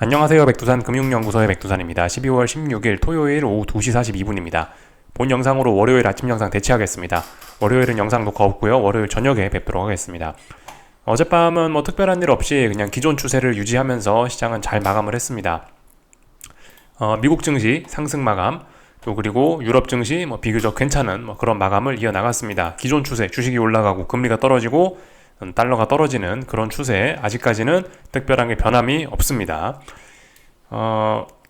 안녕하세요. 백두산 금융연구소의 백두산입니다. 12월 16일 토요일 오후 2시 42분입니다. 본 영상으로 월요일 아침 영상 대체하겠습니다. 월요일은 영상 녹화 없고요. 월요일 저녁에 뵙도록 하겠습니다. 어젯밤은 특별한 일 없이 그냥 기존 추세를 유지하면서 시장은 잘 마감을 했습니다. 미국 증시 상승 마감, 또 그리고 유럽 증시 비교적 괜찮은 그런 마감을 이어나갔습니다. 기존 추세, 주식이 올라가고 금리가 떨어지고 달러가 떨어지는 그런 추세, 아직까지는 특별한 게 변함이 없습니다.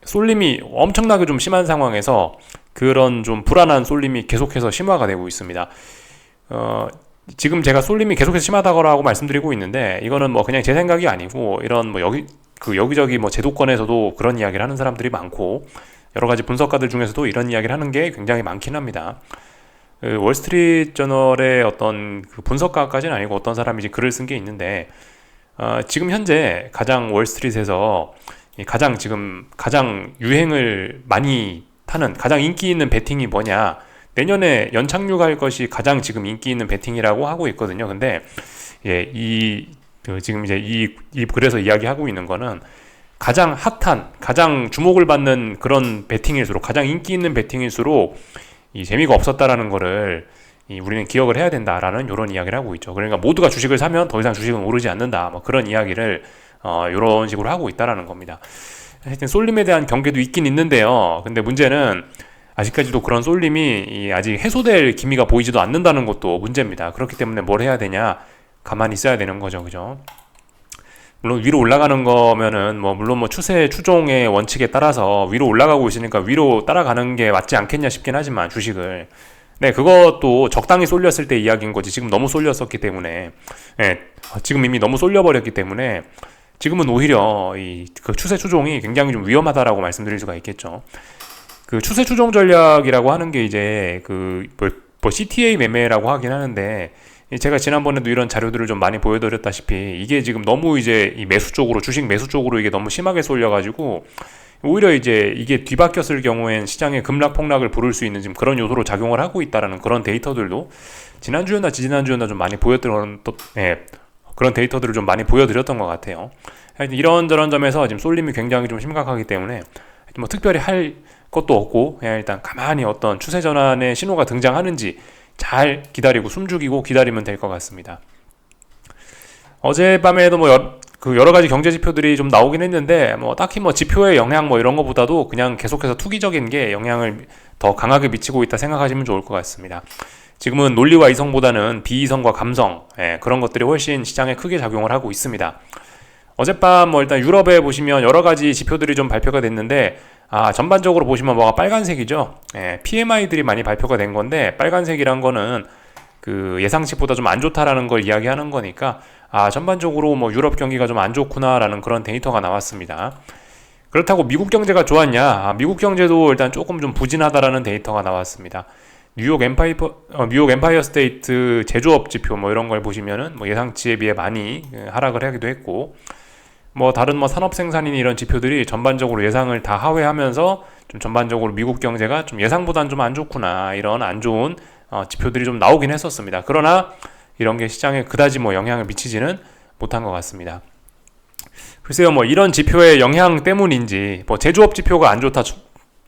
쏠림이 엄청나게 좀 심한 상황에서 그런 좀 불안한 쏠림이 계속해서 심화가 되고 있습니다. 지금 제가 쏠림이 계속해서 심하다고 말씀드리고 있는데, 이거는 그냥 제 생각이 아니고, 이런 여기저기 제도권에서도 그런 이야기를 하는 사람들이 많고, 여러 가지 분석가들 중에서도 이런 이야기를 하는 게 굉장히 많긴 합니다. 월스트리트 저널의 어떤 분석가까지는 아니고 어떤 사람이 이제 글을 쓴 게 있는데, 지금 현재 가장 월스트리트에서 가장 유행을 많이 타는, 가장 인기 있는 베팅이 뭐냐, 내년에 연착륙할 것이 가장 지금 인기 있는 베팅이라고 하고 있거든요. 근데 지금 이제 이 글에서 이야기하고 있는 거는, 가장 핫한, 가장 주목을 받는 그런 베팅일수록, 가장 인기 있는 베팅일수록 이 재미가 없었다라는 거를 우리는 기억을 해야 된다라는 이런 이야기를 하고 있죠. 그러니까 모두가 주식을 사면 더 이상 주식은 오르지 않는다, 그런 이야기를 이런 식으로 하고 있다라는 겁니다. 하여튼 쏠림에 대한 경계도 있긴 있는데요. 근데 문제는 아직까지도 그런 쏠림이 아직 해소될 기미가 보이지도 않는다는 것도 문제입니다. 그렇기 때문에 뭘 해야 되냐, 가만히 있어야 되는 거죠. 그죠? 물론 위로 올라가는 거면은 물론 추세 추종의 원칙에 따라서 위로 올라가고 있으니까 위로 따라가는 게 맞지 않겠냐 싶긴 하지만, 주식을, 네, 그것도 적당히 쏠렸을 때 이야기인 거지. 지금 너무 쏠렸었기 때문에, 지금 이미 너무 쏠려버렸기 때문에 지금은 오히려 그 추세 추종이 굉장히 좀 위험하다라고 말씀드릴 수가 있겠죠. 그 추세 추종 전략이라고 하는 게 이제 CTA 매매라고 하긴 하는데, 제가 지난번에도 이런 자료들을 좀 많이 보여드렸다시피, 이게 지금 너무 이제 이 매수 쪽으로, 주식 매수 쪽으로 이게 너무 심하게 쏠려가지고, 오히려 이제 이게 뒤바뀌었을 경우엔 시장의 급락 폭락을 부를 수 있는 지금 그런 요소로 작용을 하고 있다라는 그런 데이터들도 지난주였나 지지난주였나 좀 많이 그런 데이터들을 좀 많이 보여드렸던 것 같아요. 하여튼 이런저런 점에서 지금 쏠림이 굉장히 좀 심각하기 때문에 특별히 할 것도 없고, 그냥 일단 가만히 어떤 추세 전환의 신호가 등장하는지 잘 기다리고 숨죽이고 기다리면 될 것 같습니다. 어젯밤에도 여러 가지 경제 지표들이 좀 나오긴 했는데, 딱히 지표의 영향 이런 거보다도 그냥 계속해서 투기적인 게 영향을 더 강하게 미치고 있다 생각하시면 좋을 것 같습니다. 지금은 논리와 이성보다는 비이성과 감성, 그런 것들이 훨씬 시장에 크게 작용을 하고 있습니다. 어젯밤 일단 유럽에 보시면 여러 가지 지표들이 좀 발표가 됐는데, 전반적으로 보시면 빨간색이죠. PMI들이 많이 발표가 된 건데, 빨간색이란 거는 그 예상치보다 좀 안 좋다라는 걸 이야기하는 거니까, 전반적으로 유럽 경기가 좀 안 좋구나라는 그런 데이터가 나왔습니다. 그렇다고 미국 경제가 좋았냐? 미국 경제도 일단 조금 좀 부진하다라는 데이터가 나왔습니다. 뉴욕 엠파이어 스테이트 제조업 지표 이런 걸 보시면은 예상치에 비해 많이 하락을 하기도 했고, 다른 산업 생산인 이런 지표들이 전반적으로 예상을 다 하회하면서 좀 전반적으로 미국 경제가 좀 예상보다는 좀 안 좋구나, 이런 안 좋은 지표들이 좀 나오긴 했었습니다. 그러나 이런 게 시장에 그다지 영향을 미치지는 못한 것 같습니다. 글쎄요, 이런 지표의 영향 때문인지, 제조업 지표가 안 좋다,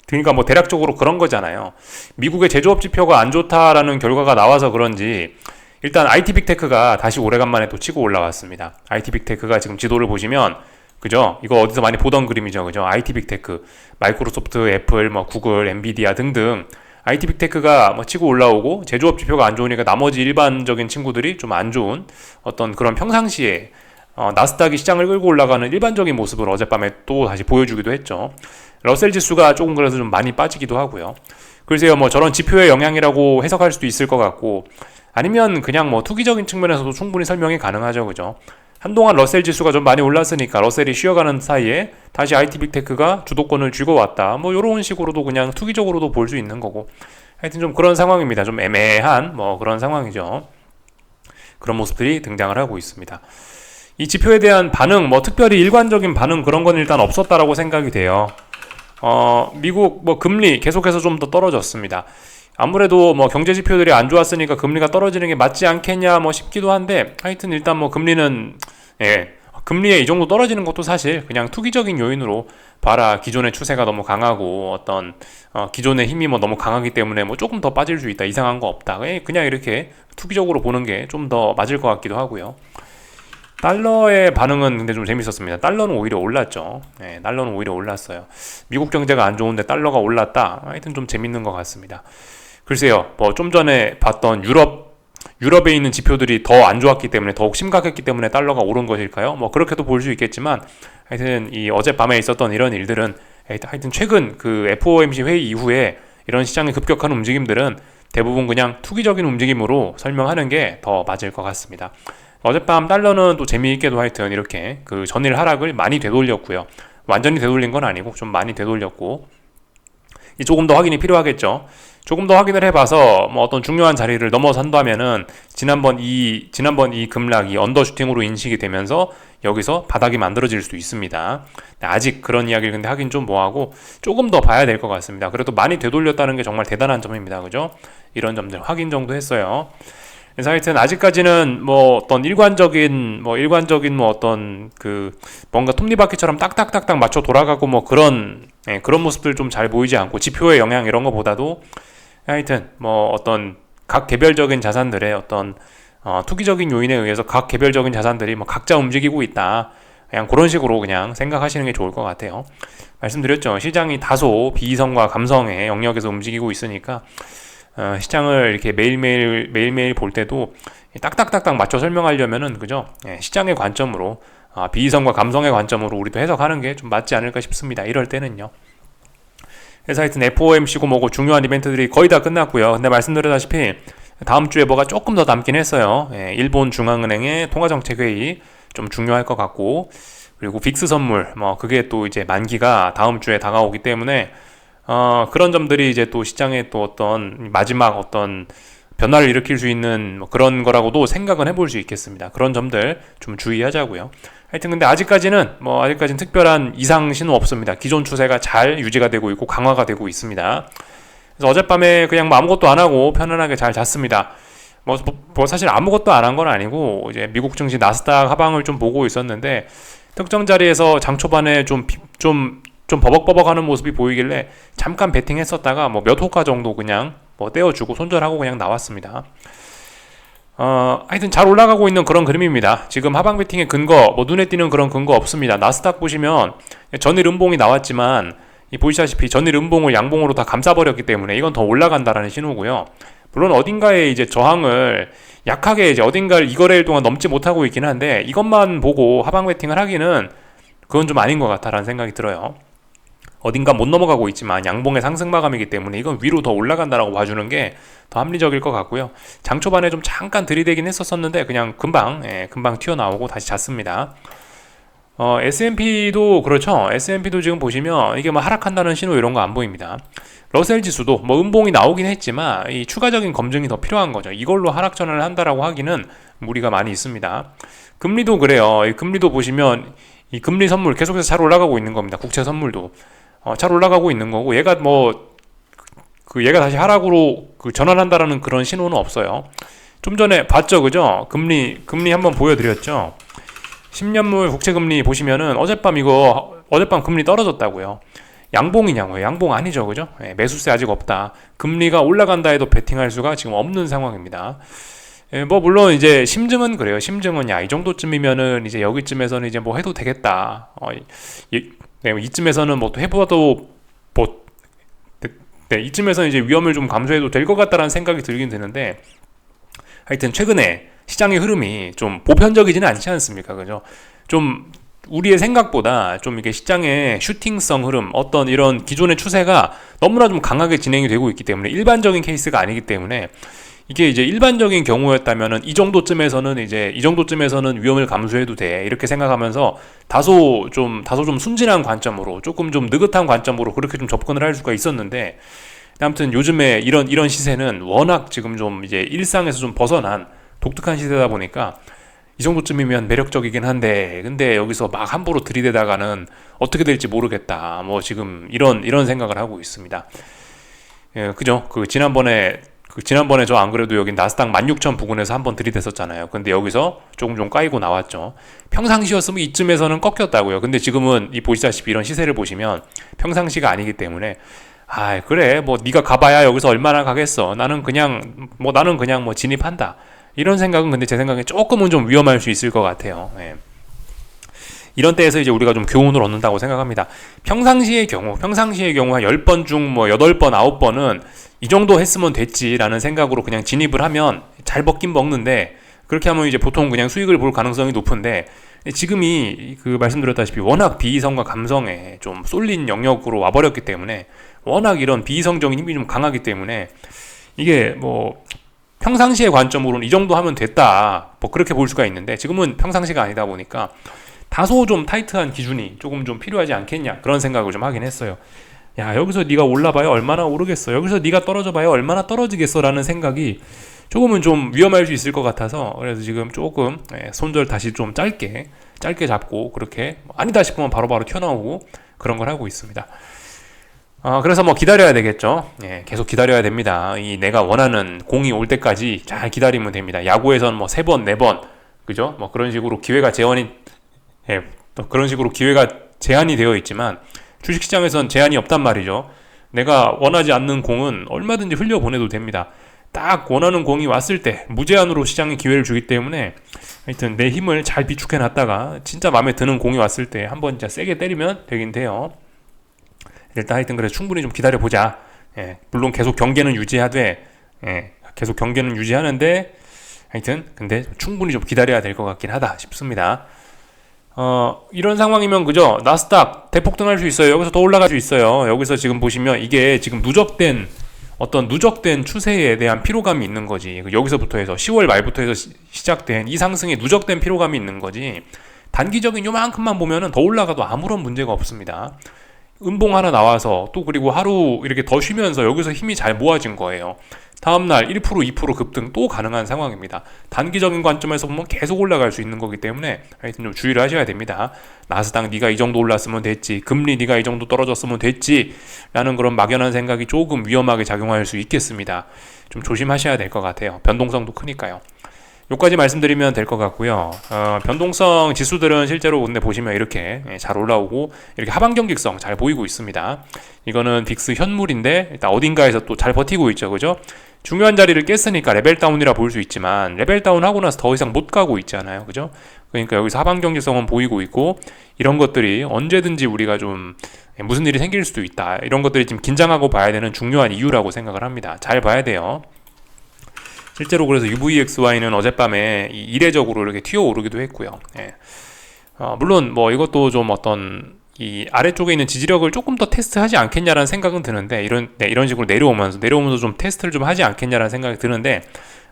그러니까 대략적으로 그런 거잖아요. 미국의 제조업 지표가 안 좋다라는 결과가 나와서 그런지, 일단 IT 빅테크가 다시 오래간만에 또 치고 올라왔습니다. IT 빅테크가 지금 지도를 보시면, 그죠? 이거 어디서 많이 보던 그림이죠, 그죠? IT 빅테크, 마이크로소프트, 애플, 구글, 엔비디아 등등 IT 빅테크가 치고 올라오고, 제조업 지표가 안 좋으니까 나머지 일반적인 친구들이 좀 안 좋은 어떤 그런 평상시에 나스닥이 시장을 끌고 올라가는 일반적인 모습을 어젯밤에 또 다시 보여주기도 했죠. 러셀 지수가 조금 그래서 좀 많이 빠지기도 하고요. 글쎄요, 저런 지표의 영향이라고 해석할 수도 있을 것 같고, 아니면 그냥 투기적인 측면에서도 충분히 설명이 가능하죠. 그죠? 한동안 러셀 지수가 좀 많이 올랐으니까 러셀이 쉬어가는 사이에 다시 IT 빅테크가 주도권을 쥐고 왔다, 요런 식으로도 그냥 투기적으로도 볼 수 있는 거고, 하여튼 좀 그런 상황입니다. 좀 애매한 그런 상황이죠. 그런 모습들이 등장을 하고 있습니다. 이 지표에 대한 반응, 특별히 일관적인 반응, 그런 건 일단 없었다라고 생각이 돼요. 미국 금리 계속해서 좀 더 떨어졌습니다. 아무래도 경제 지표들이 안 좋았으니까 금리가 떨어지는 게 맞지 않겠냐 싶기도 한데, 하여튼 일단 금리는 금리에 이 정도 떨어지는 것도 사실 그냥 투기적인 요인으로 봐라, 기존의 추세가 너무 강하고 어떤 기존의 힘이 뭐 너무 강하기 때문에 뭐 조금 더 빠질 수 있다, 이상한 거 없다, 그냥 이렇게 투기적으로 보는 게 좀 더 맞을 것 같기도 하고요. 달러의 반응은 근데 좀 재밌었습니다. 달러는 오히려 올랐죠. 네, 달러는 오히려 올랐어요. 미국 경제가 안 좋은데 달러가 올랐다. 하여튼 좀 재밌는 것 같습니다. 글쎄요, 뭐 좀 전에 봤던 유럽에 있는 지표들이 더 안 좋았기 때문에, 더욱 심각했기 때문에 달러가 오른 것일까요? 뭐 그렇게도 볼 수 있겠지만, 하여튼 이 어젯밤에 있었던 이런 일들은, 하여튼 최근 그 FOMC 회의 이후에 이런 시장의 급격한 움직임들은 대부분 그냥 투기적인 움직임으로 설명하는 게 더 맞을 것 같습니다. 어젯밤 달러는 또 재미있게도 하여튼 이렇게 그 전일 하락을 많이 되돌렸고요. 완전히 되돌린 건 아니고 좀 많이 되돌렸고, 조금 더 확인이 필요하겠죠. 조금 더 확인을 해봐서 뭐 어떤 중요한 자리를 넘어선다면은 지난번 이 급락이 언더슈팅으로 인식이 되면서 여기서 바닥이 만들어질 수도 있습니다. 아직 그런 이야기를 근데 하긴 좀 뭐하고 조금 더 봐야 될 것 같습니다. 그래도 많이 되돌렸다는 게 정말 대단한 점입니다. 그죠? 이런 점들 확인 정도 했어요. 그래서 하여튼 아직까지는 뭐 어떤 일관적인 뭐 어떤 그 뭔가 톱니바퀴처럼 딱딱딱딱 맞춰 돌아가고 뭐 그런 모습들 좀 잘 보이지 않고, 지표의 영향 이런 거보다도 하여튼 뭐 어떤 각 개별적인 자산들의 어떤 투기적인 요인에 의해서 각 개별적인 자산들이 뭐 각자 움직이고 있다, 그냥 그런 식으로 그냥 생각하시는 게 좋을 것 같아요. 말씀드렸죠. 시장이 다소 비이성과 감성의 영역에서 움직이고 있으니까 시장을 이렇게 매일매일 볼 때도 딱딱딱딱 맞춰 설명하려면은, 그죠? 시장의 관점으로, 비이성과 감성의 관점으로 우리도 해석하는 게 좀 맞지 않을까 싶습니다. 이럴 때는요. 그래서 하여튼 FOMC고 뭐고 중요한 이벤트들이 거의 다 끝났고요. 근데 말씀드렸다시피 다음 주에 뭐가 조금 더 남긴 했어요. 일본 중앙은행의 통화정책회의 좀 중요할 것 같고, 그리고 빅스 선물, 뭐 그게 또 이제 만기가 다음 주에 다가오기 때문에 그런 점들이 이제 또 시장에 또 어떤 마지막 어떤 변화를 일으킬 수 있는 뭐 그런 거라고도 생각은 해볼 수 있겠습니다. 그런 점들 좀 주의하자고요. 하여튼 근데 아직까지는 특별한 이상 신호 없습니다. 기존 추세가 잘 유지가 되고 있고 강화가 되고 있습니다. 그래서 어젯밤에 그냥 뭐 아무것도 안 하고 편안하게 잘 잤습니다. 뭐 사실 아무것도 안 한 건 아니고 이제 미국 증시 나스닥 하방을 좀 보고 있었는데, 특정 자리에서 장 초반에 좀 버벅버벅하는 모습이 보이길래 잠깐 베팅했었다가 뭐 몇 호가 정도 그냥 뭐 떼어주고 손절하고 그냥 나왔습니다. 하여튼 잘 올라가고 있는 그런 그림입니다. 지금 하방 베팅의 근거, 뭐 눈에 띄는 그런 근거 없습니다. 나스닥 보시면 전일 음봉이 나왔지만 보시다시피 전일 음봉을 양봉으로 다 감싸버렸기 때문에 이건 더 올라간다라는 신호고요. 물론 어딘가에 이제 저항을 약하게 이제 어딘가를 이 거래일 동안 넘지 못하고 있긴 한데, 이것만 보고 하방 베팅을 하기는 그건 좀 아닌 것 같다라는 생각이 들어요. 어딘가 못 넘어가고 있지만 양봉의 상승 마감이기 때문에 이건 위로 더 올라간다라고 봐주는 게 더 합리적일 것 같고요. 장 초반에 좀 잠깐 들이대긴 했었는데 그냥 금방 튀어나오고 다시 잤습니다. S&P도 그렇죠. S&P도 지금 보시면 이게 뭐 하락한다는 신호 이런 거 안 보입니다. 러셀 지수도 뭐 음봉이 나오긴 했지만 이 추가적인 검증이 더 필요한 거죠. 이걸로 하락 전환을 한다라고 하기는 무리가 많이 있습니다. 금리도 그래요. 이 금리도 보시면 이 금리 선물 계속해서 잘 올라가고 있는 겁니다. 국채 선물도 잘 올라가고 있는 거고, 얘가 얘가 다시 하락으로 전환한다라는 그런 신호는 없어요. 좀 전에 봤죠, 그죠? 금리 한번 보여드렸죠. 10년물 국채 금리 보시면은 어젯밤 금리 떨어졌다고요. 양봉이냐고요? 양봉 아니죠, 그죠? 매수세 아직 없다. 금리가 올라간다 해도 베팅할 수가 지금 없는 상황입니다. 뭐 물론 이제 심증은 그래요. 심증은 이 정도쯤이면은 이제 여기쯤에서는 이제 뭐 해도 되겠다. 이쯤에서는 뭐 또 해봐도 이쯤에서는 이제 위험을 좀 감수해도 될 것 같다라는 생각이 들긴 드는데, 하여튼 최근에 시장의 흐름이 좀 보편적이지는 않지 않습니까? 그죠? 좀 우리의 생각보다 좀 이게 시장의 슈팅성 흐름, 어떤 이런 기존의 추세가 너무나 좀 강하게 진행이 되고 있기 때문에, 일반적인 케이스가 아니기 때문에, 이게 이제 일반적인 경우였다면은 이 정도쯤에서는 위험을 감수해도 돼, 이렇게 생각하면서 다소 좀 순진한 관점으로, 조금 좀 느긋한 관점으로 그렇게 좀 접근을 할 수가 있었는데, 아무튼 요즘에 이런 시세는 워낙 지금 좀 이제 일상에서 좀 벗어난 독특한 시세다 보니까 이 정도쯤이면 매력적이긴 한데, 근데 여기서 막 함부로 들이대다가는 어떻게 될지 모르겠다, 뭐 지금 이런 생각을 하고 있습니다. 그죠? 지난번에 지난번에 저 안 그래도 여기 나스닥 16,000 부근에서 한번 들이댔었잖아요. 근데 여기서 조금 좀 까이고 나왔죠. 평상시였으면 이쯤에서는 꺾였다고요. 근데 지금은 보시다시피 이런 시세를 보시면 평상시가 아니기 때문에 그래 뭐 네가 가봐야 여기서 얼마나 가겠어. 나는 그냥 뭐 진입한다. 이런 생각은 근데 제 생각에 조금은 좀 위험할 수 있을 것 같아요. 예. 이런 때에서 이제 우리가 좀 교훈을 얻는다고 생각합니다. 평상시의 경우 한 10번 중 뭐 8번, 9번은 이 정도 했으면 됐지라는 생각으로 그냥 진입을 하면 잘 먹긴 먹는데, 그렇게 하면 이제 보통 그냥 수익을 볼 가능성이 높은데, 지금이 말씀드렸다시피 워낙 비이성과 감성에 좀 쏠린 영역으로 와버렸기 때문에, 워낙 이런 비이성적인 힘이 좀 강하기 때문에 이게 뭐 평상시의 관점으로는 이 정도 하면 됐다 뭐 그렇게 볼 수가 있는데, 지금은 평상시가 아니다 보니까 다소 좀 타이트한 기준이 조금 좀 필요하지 않겠냐, 그런 생각을 좀 하긴 했어요. 야, 여기서 네가 올라봐야 얼마나 오르겠어, 여기서 네가 떨어져봐야 얼마나 떨어지겠어 라는 생각이 조금은 좀 위험할 수 있을 것 같아서, 그래서 지금 조금 손절 다시 좀 짧게 잡고, 그렇게 아니다 싶으면 바로바로 튀어나오고 그런 걸 하고 있습니다. 그래서 뭐 기다려야 되겠죠. 계속 기다려야 됩니다. 내가 원하는 공이 올 때까지 잘 기다리면 됩니다. 야구에서는 뭐 3번, 4번, 그죠? 뭐 그런 식으로 또 그런 식으로 기회가 제한이 되어 있지만, 주식시장에선 제한이 없단 말이죠. 내가 원하지 않는 공은 얼마든지 흘려보내도 됩니다. 딱 원하는 공이 왔을 때 무제한으로 시장에 기회를 주기 때문에, 하여튼 내 힘을 잘 비축해 놨다가 진짜 마음에 드는 공이 왔을 때 한번 진짜 세게 때리면 되긴 돼요. 일단 하여튼 그래, 충분히 좀 기다려보자. 물론 계속 경계는 유지하되, 계속 경계는 유지하는데, 하여튼 근데 충분히 좀 기다려야 될 것 같긴 하다 싶습니다. 이런 상황이면 그죠? 나스닥 대폭등할 수 있어요. 여기서 더 올라갈 수 있어요. 여기서 지금 보시면 이게 지금 누적된 추세에 대한 피로감이 있는 거지. 여기서부터 해서 10월 말부터 해서 시작된 이 상승에 누적된 피로감이 있는 거지. 단기적인 요만큼만 보면은 더 올라가도 아무런 문제가 없습니다. 음봉 하나 나와서 또 그리고 하루 이렇게 더 쉬면서 여기서 힘이 잘 모아진 거예요. 다음날 1%, 2% 급등 또 가능한 상황입니다. 단기적인 관점에서 보면 계속 올라갈 수 있는 거기 때문에 하여튼 좀 주의를 하셔야 됩니다. 나스닥 네가 이 정도 올랐으면 됐지, 금리 네가 이 정도 떨어졌으면 됐지 라는 그런 막연한 생각이 조금 위험하게 작용할 수 있겠습니다. 좀 조심하셔야 될 것 같아요. 변동성도 크니까요. 요까지 말씀드리면 될 것 같고요. 변동성 지수들은 실제로 근데 보시면 이렇게 잘 올라오고 이렇게 하방 경직성 잘 보이고 있습니다. 이거는 빅스 현물인데 일단 어딘가에서 또 잘 버티고 있죠, 그죠? 중요한 자리를 깼으니까 레벨 다운이라 볼 수 있지만, 레벨 다운 하고 나서 더 이상 못 가고 있잖아요, 그죠? 그러니까 여기서 하방 경직성은 보이고 있고, 이런 것들이 언제든지 우리가 좀 무슨 일이 생길 수도 있다, 이런 것들이 지금 긴장하고 봐야 되는 중요한 이유라고 생각을 합니다. 잘 봐야 돼요. 실제로 그래서 UVXY는 어젯밤에 이례적으로 이렇게 튀어오르기도 했고요. 물론 뭐 이것도 좀 이 아래쪽에 있는 지지력을 조금 더 테스트하지 않겠냐라는 생각은 드는데, 이런 식으로 내려오면서 좀 테스트를 좀 하지 않겠냐라는 생각이 드는데,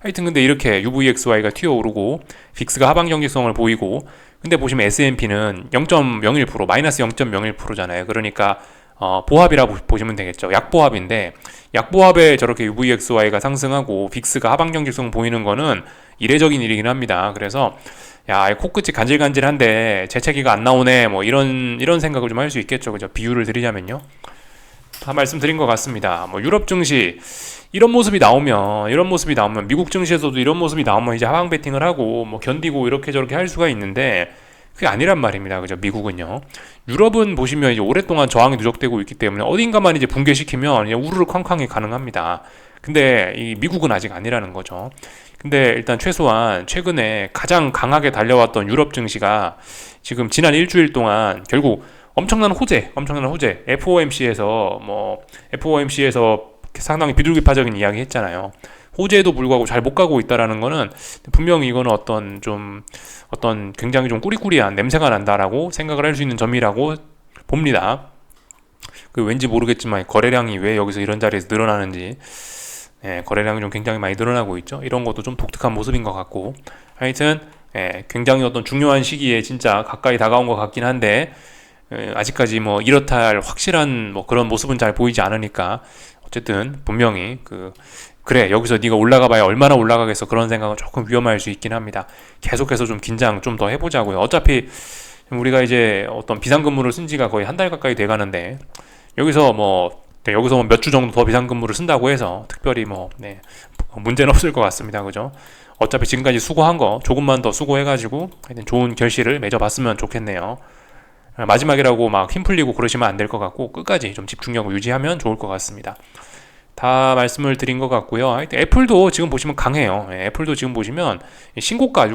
하여튼 근데 이렇게 UVXY가 튀어오르고 빅스가 하방 경직성을 보이고, 근데 보시면 S&P는 0.01% 마이너스 0.01%잖아요. 그러니까 보합이라고 보시면 되겠죠. 약보합인데, 약보합에 저렇게 UVXY가 상승하고 빅스가 하방 경직성 보이는 거는 이례적인 일이긴 합니다. 그래서 야, 코끝이 간질간질한데 재채기가 안 나오네, 뭐 이런 생각을 좀 할 수 있겠죠, 그죠? 비유를 드리자면요. 다 말씀드린 것 같습니다. 뭐 유럽 증시 이런 모습이 나오면 미국 증시에서도 이런 모습이 나오면 이제 하방 베팅을 하고 뭐 견디고 이렇게 저렇게 할 수가 있는데, 그게 아니란 말입니다. 그죠? 미국은요. 유럽은 보시면 이제 오랫동안 저항이 누적되고 있기 때문에 어딘가만 이제 붕괴시키면 그냥 우르르 쾅쾅이 가능합니다. 근데 이 미국은 아직 아니라는 거죠. 근데 일단 최소한 최근에 가장 강하게 달려왔던 유럽 증시가 지금 지난 일주일 동안 결국 엄청난 호재 FOMC에서 상당히 비둘기파적인 이야기 했잖아요. 호재에도 불구하고 잘 못 가고 있다라는 거는 분명히 이거는 어떤 굉장히 좀 꾸리꾸리한 냄새가 난다라고 생각을 할 수 있는 점이라고 봅니다. 왠지 모르겠지만 거래량이 왜 여기서 이런 자리에서 늘어나는지, 거래량이 좀 굉장히 많이 늘어나고 있죠. 이런 것도 좀 독특한 모습인 것 같고, 하여튼 굉장히 중요한 시기에 진짜 가까이 다가온 것 같긴 한데, 아직까지 뭐 이렇다 할 확실한 뭐 그런 모습은 잘 보이지 않으니까, 어쨌든 분명히 그래 여기서 네가 올라가봐야 얼마나 올라가겠어, 그런 생각은 조금 위험할 수 있긴 합니다. 계속해서 좀 긴장 좀 더 해보자고요. 어차피 우리가 이제 비상근무를 쓴 지가 거의 한 달 가까이 돼가는데, 여기서 뭐 몇 주 정도 더 비상근무를 쓴다고 해서 특별히 문제는 없을 것 같습니다. 그죠? 어차피 지금까지 수고한 거 조금만 더 수고해가지고 하여튼 좋은 결실을 맺어봤으면 좋겠네요. 마지막이라고 막 힘 풀리고 그러시면 안 될 것 같고 끝까지 좀 집중력을 유지하면 좋을 것 같습니다. 다 말씀을 드린 것 같고요. 하여튼 애플도 지금 보시면 강해요. 애플도 지금 보시면 신고가,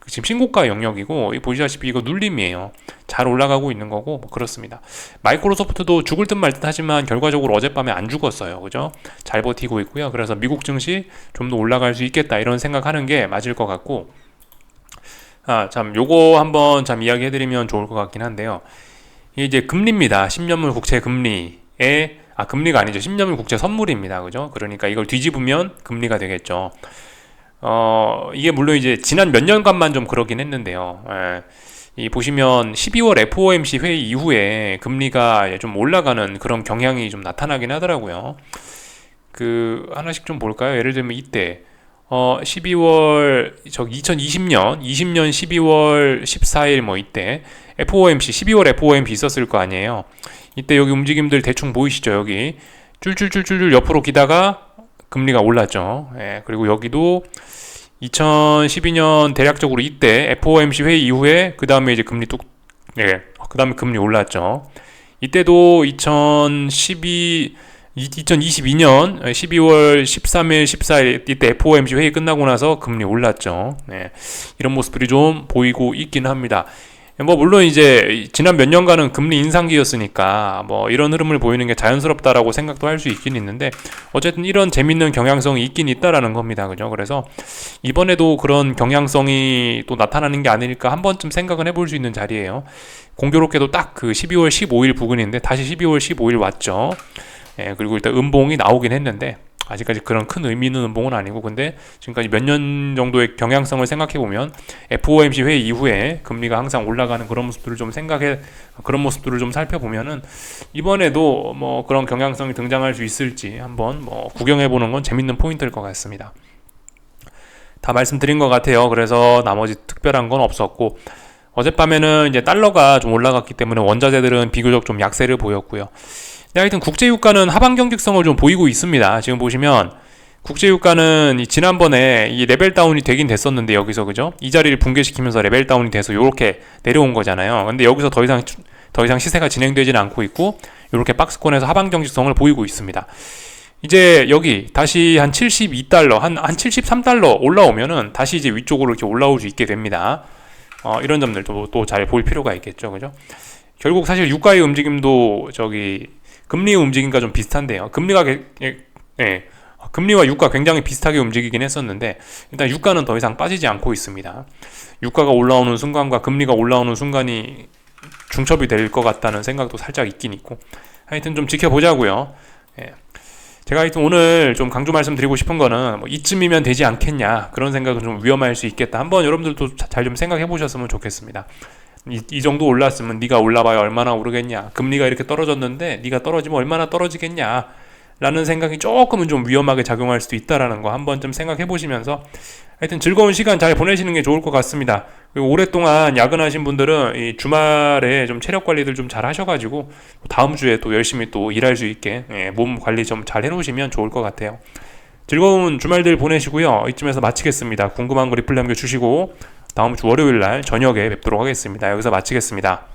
지금 신고가 영역이고 보시다시피 이거 눌림이에요. 잘 올라가고 있는 거고 뭐 그렇습니다. 마이크로소프트도 죽을 듯 말 듯 하지만 결과적으로 어젯밤에 안 죽었어요. 그죠? 잘 버티고 있고요. 그래서 미국 증시 좀 더 올라갈 수 있겠다 이런 생각하는 게 맞을 것 같고, 참 요거 한번 참 이야기해드리면 좋을 것 같긴 한데요. 이게 이제 금리입니다. 10년물 국채 금리에 금리가 아니죠. 10년물 국채 선물입니다. 그죠? 그러니까 이걸 뒤집으면 금리가 되겠죠. 이게 물론 이제 지난 몇 년간만 좀 그러긴 했는데요. 이 보시면 12월 FOMC 회의 이후에 금리가 좀 올라가는 그런 경향이 좀 나타나긴 하더라고요. 하나씩 좀 볼까요? 예를 들면 이때 12월 2020년 12월 14일 뭐 이때 FOMC 12월 FOMC 있었을 거 아니에요. 이때 여기 움직임들 대충 보이시죠? 여기 쫄쫄쫄쫄 옆으로 기다가 금리가 올랐죠. 그리고 여기도 2012년 대략적으로 이때 FOMC 회의 이후에 그 다음에 이제 금리 그 다음에 금리 올랐죠. 이때도 2022년 12월 13일, 14일 이때 FOMC 회의 끝나고 나서 금리 올랐죠. 이런 모습들이 좀 보이고 있긴 합니다. 뭐 물론 이제 지난 몇 년간은 금리 인상기였으니까 뭐 이런 흐름을 보이는 게 자연스럽다라고 생각도 할 수 있긴 있는데 어쨌든 이런 재밌는 경향성이 있긴 있다라는 겁니다. 그죠? 그래서 이번에도 그런 경향성이 또 나타나는 게 아닐까 한 번쯤 생각은 해볼 수 있는 자리예요. 공교롭게도 딱 그 12월 15일 부근인데 다시 12월 15일 왔죠. 그리고 일단 음봉이 나오긴 했는데 아직까지 그런 큰 의미 있는 음봉은 아니고, 근데 지금까지 몇 년 정도의 경향성을 생각해보면 FOMC 회의 이후에 금리가 항상 올라가는 그런 모습들을 좀 살펴보면은 이번에도 뭐 그런 경향성이 등장할 수 있을지 한번 뭐 구경해보는 건 재밌는 포인트일 것 같습니다. 다 말씀드린 것 같아요. 그래서 나머지 특별한 건 없었고, 어젯밤에는 이제 달러가 좀 올라갔기 때문에 원자재들은 비교적 좀 약세를 보였고요. 하여튼 국제유가는 하방 경직성을 좀 보이고 있습니다. 지금 보시면 국제유가는 지난번에 이 레벨 다운이 되긴 됐었는데 여기서 그죠? 이 자리를 붕괴시키면서 레벨 다운이 돼서 이렇게 내려온 거잖아요. 근데 여기서 더 이상 시세가 진행되지는 않고 있고 이렇게 박스권에서 하방 경직성을 보이고 있습니다. 이제 여기 다시 한 72달러, 한 73달러 올라오면은 다시 이제 위쪽으로 이렇게 올라올 수 있게 됩니다. 이런 점들도 또 잘 볼 필요가 있겠죠, 그죠? 결국 사실 유가의 움직임도 금리의 움직임과 좀 비슷한데요. 금리와 유가 굉장히 비슷하게 움직이긴 했었는데 일단 유가는 더 이상 빠지지 않고 있습니다. 유가가 올라오는 순간과 금리가 올라오는 순간이 중첩이 될 것 같다는 생각도 살짝 있긴 있고, 하여튼 좀 지켜보자고요. 제가 하여튼 오늘 좀 강조 말씀드리고 싶은 거는 뭐 이쯤이면 되지 않겠냐, 그런 생각은 좀 위험할 수 있겠다. 한번 여러분들도 잘 좀 생각해 보셨으면 좋겠습니다. 이 정도 올랐으면 네가 올라봐야 얼마나 오르겠냐, 금리가 이렇게 떨어졌는데 네가 떨어지면 얼마나 떨어지겠냐 라는 생각이 조금은 좀 위험하게 작용할 수도 있다라는 거 한번 좀 생각해 보시면서 하여튼 즐거운 시간 잘 보내시는 게 좋을 것 같습니다. 그리고 오랫동안 야근하신 분들은 이 주말에 좀 체력 관리들 좀 잘 하셔가지고 다음 주에 또 열심히 또 일할 수 있게 몸 관리 좀 잘 해놓으시면 좋을 것 같아요. 즐거운 주말들 보내시고요. 이쯤에서 마치겠습니다. 궁금한 거 리플 남겨주시고 다음 주 월요일 날 저녁에 뵙도록 하겠습니다. 여기서 마치겠습니다.